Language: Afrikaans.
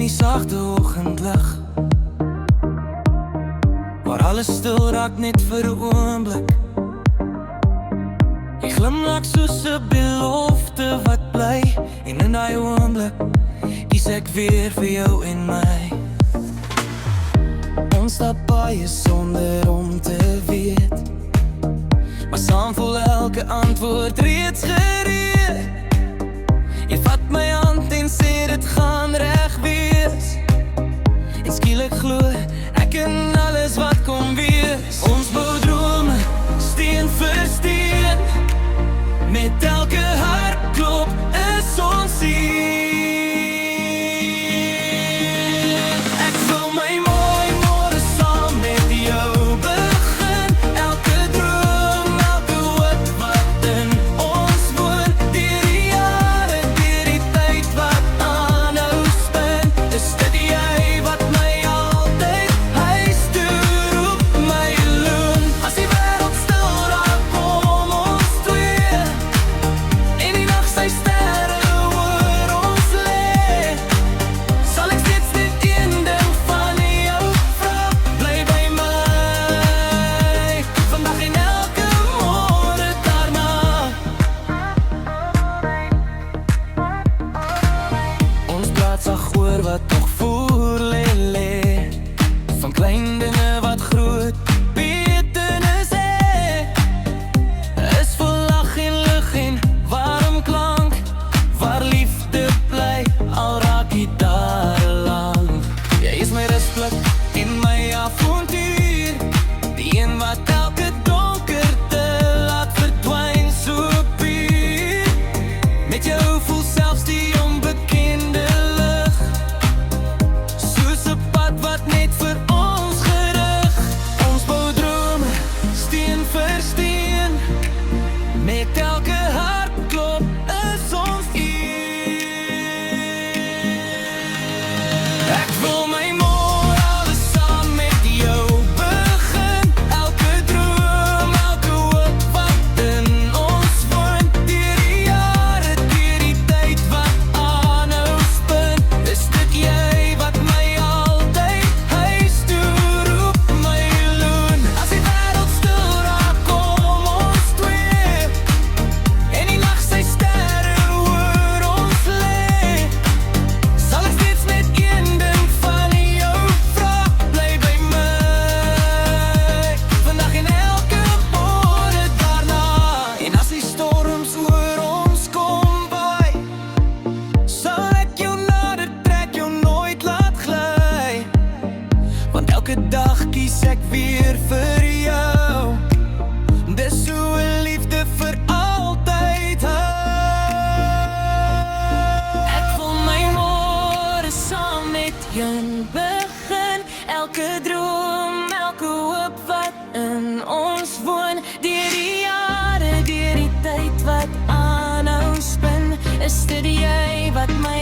die sagte oggendlig, waar alles stil raak net vir 'n oomblik. Jy glimlach soos 'n belofte wat bly, en in daai oomblik kies ek weer vir jou en my. Ons stap baie sonder om te weet, maar saam voel elke antwoord reeds gereed. Jy vat my hand en sê dit gaan reg wees, en skielik glo ek in alles wat kom wees. Ons bou drome, steen vir steen, met elke hartklop is ons hier. Ek wil my mooi môre saam met jou begin. Elke droom, elke hoop wat in ons woon, deur die jare, deur die tyd wat aanhou spin. Is dit jy wat my altyd huis toe roep, my loon? As die wêreld stil raak, kom ons twee, en die nag sy sterre oor ons lê. Sal ek steeds net een ding van jou vra, bly by my, vandag en elke môre daarna. Ons praat sag oor wat nog voor lê, van klein dinge wat groot betekenis het. Is vol lag en lig en warm klank, waar liefde bly, al raak die dae lank. Jy is my rusplek en my avontuur, die een wat elke donkerte laat verdwyn so puur. Met jou voel selfs die onbekende lig, soos 'n pad wat net vir ons gerig. Ons bou drome, steen vir steen, met elke hartklop is ons hier. Ek wil my môre alles saam met jou begin. Elke droom, elke hoop wat in ons woon, deur die jare, deur die tyd wat aanhou spin. Is dit jy wat my altyd huis toe roep, my loon? As die wêreld stil raak, kom ons twee, en die nag sy sterre oor ons lê. Sal ek steeds net een ding van jou vra, bly by my, vandag en elke môre daarna. En as die storms oor ons kom by, sal ek jou nader trek, jou nooit laat gly, want elke dag kies ek weer vir jou. Dis so 'n liefde vir altyd hou. Ek wil my môre saam met jou begin. Elke droom, elke hoop wat in ons woon, deur die jare, deur die tyd wat aanhou spin. Is dit jy wat my